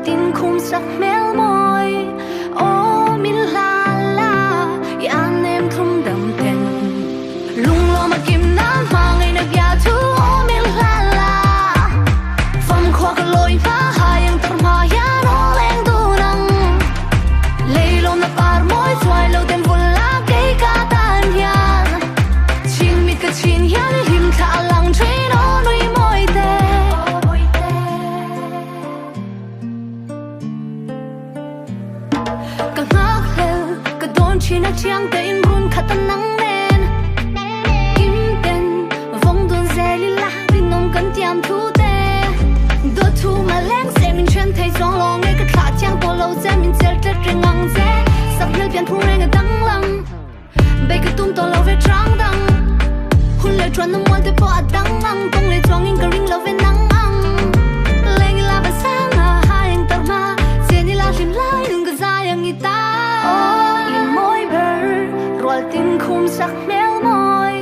tin khum sắc méo môi ô min la la y an em không đầm tên lung lo mà kim nát mà ngày nạc ya thu ô min la la phong khoa cái lối phá hai yang tar ma ya nó lên tu nang lấy lo na par môi xoay lâu tem vun lá cây ca tan hian chinh mít cái chin hian him thả lăng truy nó nuôi môi tê cả ngác leo cả đón chi na chiang tê in run khát tan nắng lên kim tên vong đôn dê li la vinh nông cần tiêm thu tê đôi thu mà lén xe mình chuyên thấy gió lo nghe cái khát chiang to lâu dê mình chơi tết riêng ngang dê sắp nhel biển thu nghe đắng lăng bây cái tung to lâu về trắng đắng hun lệ chuẩn nó muốn tới bỏ đắng ngang tung lệ choang in cái ring lâu về nắng ngang lên la và sáng à hai anh tao ma trên đi la lim lai đừng có dài anh ta oh in môi bờ rồi tin khum sắc méo môi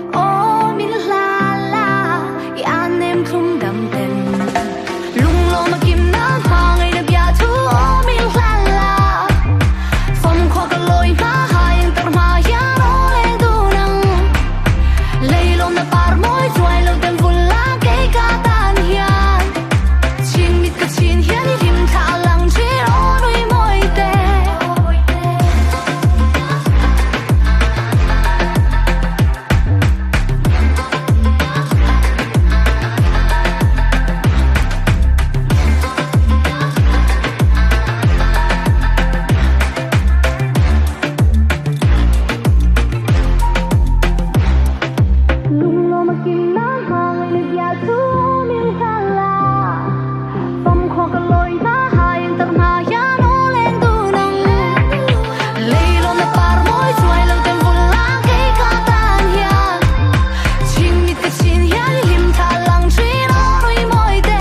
oh min la la y an em không đầm tên lung lo mà kim nát mà ngày đẹp ya thu oh min la la phong khoa cái lối phá hai anh tao ma ya nó lên tu nang lấy lo na par môi xoay lâu tem vun lá cây ca tan hian chin mít cái chin hian him thả lăng truy nó nuôi môi tê lung lo mà kim nát mà ngày đẹp ya thu min la la phong khoa cái lối phá hai anh tao ma ya nó lên tu nang lấy lo na par môi xoay lâu tem vun lá cây ca tan hian chin mít cái chin hian him thả lăng truy nó nuôi môi tê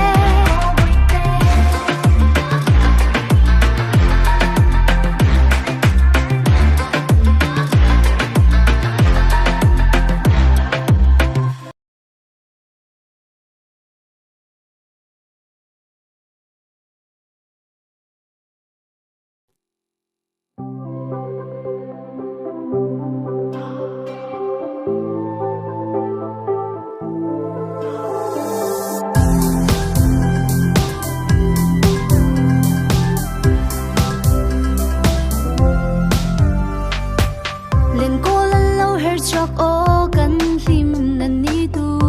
lên cô lần lâu hết chọc ô cần lim năn ni tu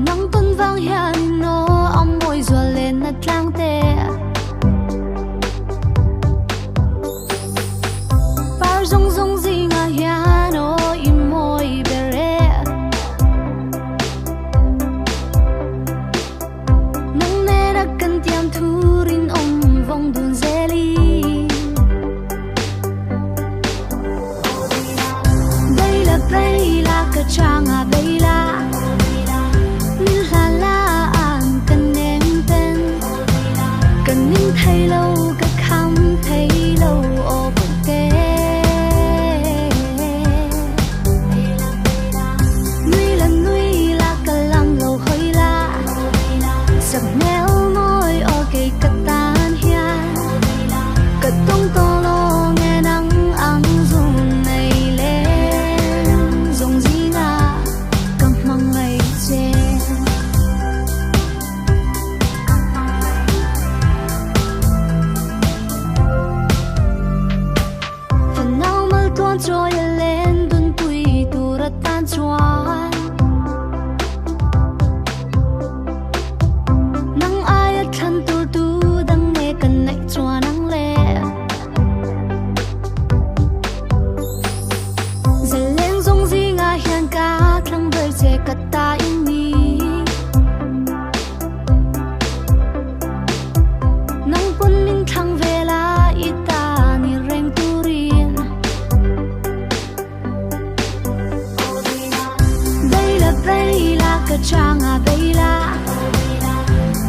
nắng tuần vang hian nó ông môi gió lên nát lang tê par rong rong gì ngà hian ô im môi bere nắng nè đã cần tiêm thu rin ông vong đun dê li đây là cái trang à đây là min la la an cần em tên cần nín thấy lâu cái khăm thấy lâu ô bực tê nuôi là cái lăng lâu hơi la sắc méo môi ô cây cắt tan hian cắt tung to lo nghe nắng ăn dùng này lên dùng gì ngà cầm măng ngày trên phần nào mà tuôn trôi lên đun tui tu ra tan chuan nang ai thân tu tu đang nghe cần nách chuan nang lệ dần lên giống gì ngà hiền ca thăng đời che cắt ta in ni nang quân min thăng về la ita ni reng turin đây là cái trang à đây là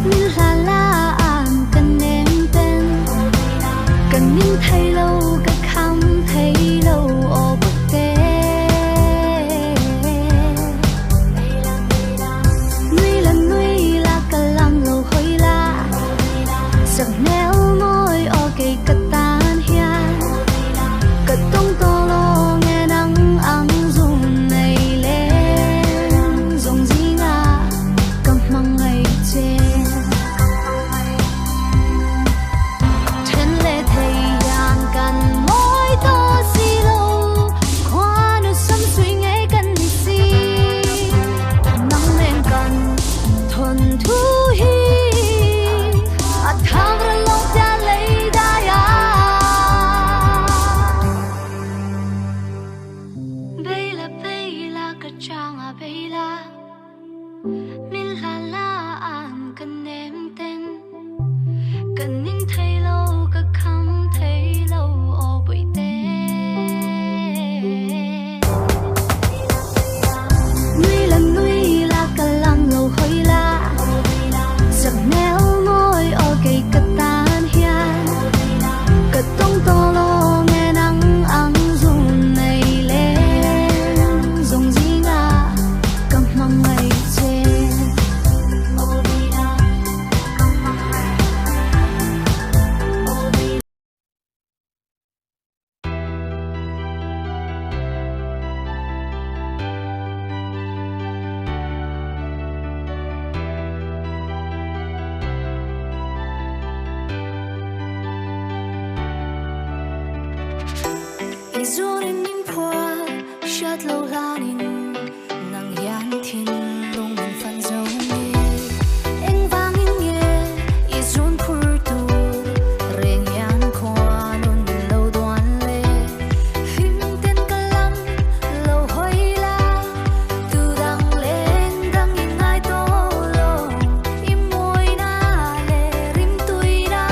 min la la an cần em tên cần nín thấy lâu cái khăm thấy lâu ô bực tê nuôi lần bây la min la an cần em tên cần nhìn thấy lâu cả không thấy lâu ô bụi tên nuôi là cả lăng lâu hơi la giấc neo môi ô cây cắt tan hiền cắt tông to lo nghe nắng ăn dùng này lên dùng gì ngà cầm măng ngày trên Izurin in qua shat lâu la nin nang yan thiên long min phan dấu nghe anh vang in nghe izun phur tu reng yan qua non min lâu đoan lệ phim tên cả lăng lâu hoi la tu đang lên đang in ngay to lo im môi na lệ rim tui na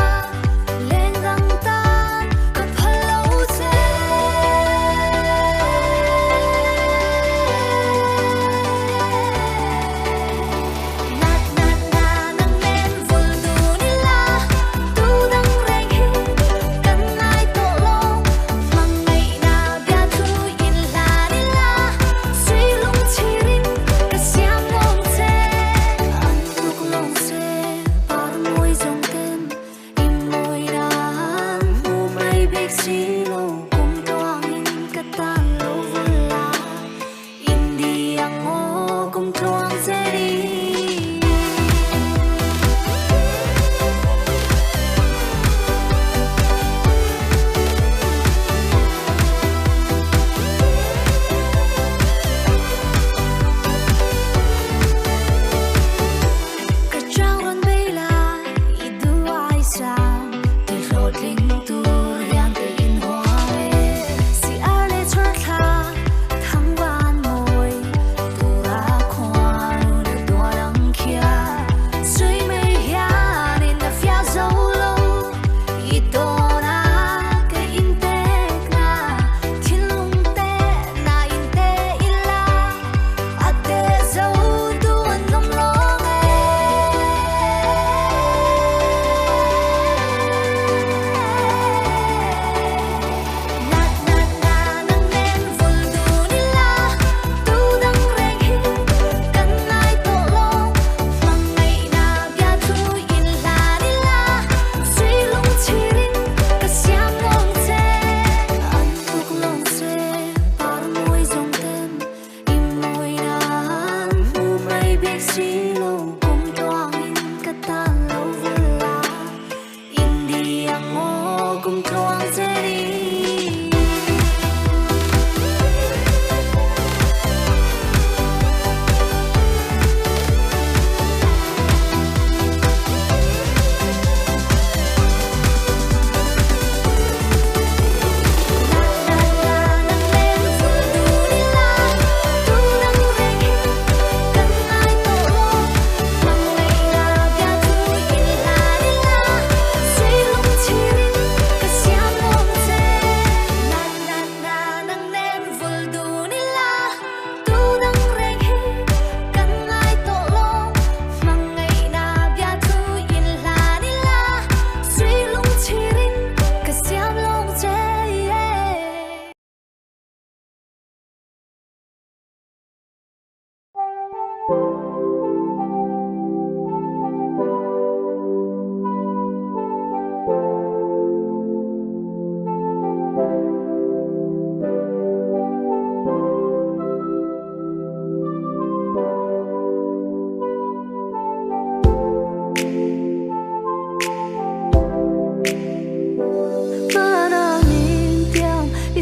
lên răng tan cặp lâu dễ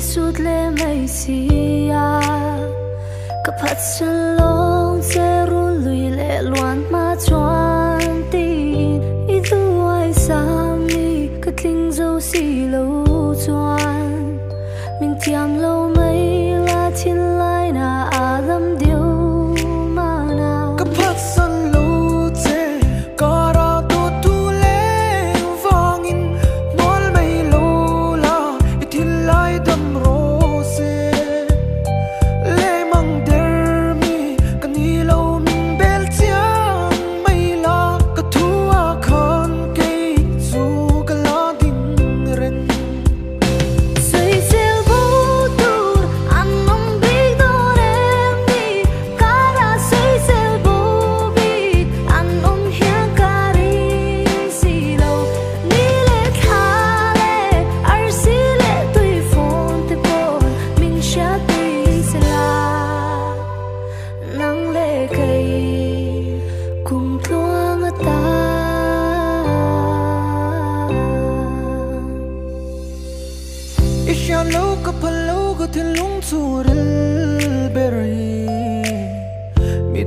suốt lệ mây xia cặp hạt chân long sẽ run lùi lệ loan mà choan tin ít tu ai sam mi cất linh dâu xì lâu choan mình tiêm lâu mấy là thiên lai na à lâm điêu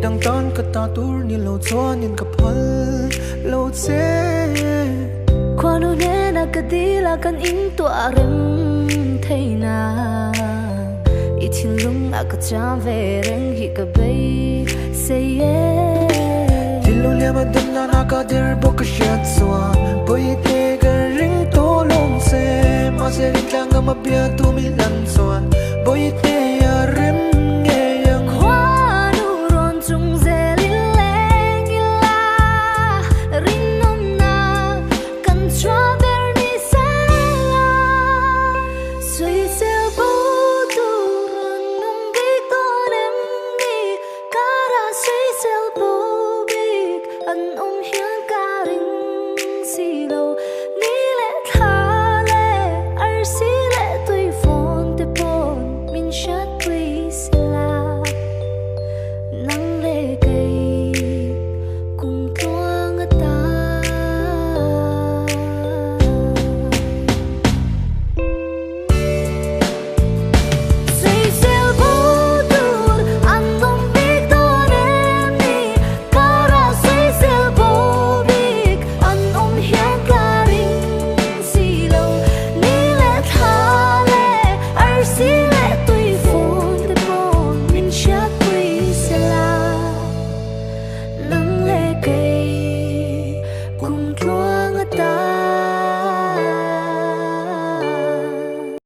đăng ton cả ta tur ni lâu cho nhìn cả phật lâu chế qua nụ nè na cái đi là căn in tỏa rừng thấy na ít thiên lung à cái cha về rừng hi cái bay say yeah tin lâu liam đâm na cả der bốc cái shit xóa bồi thế cái ring to long xe mà sẽ ring lang mà bia tu mi lan xóa bồi thế à rem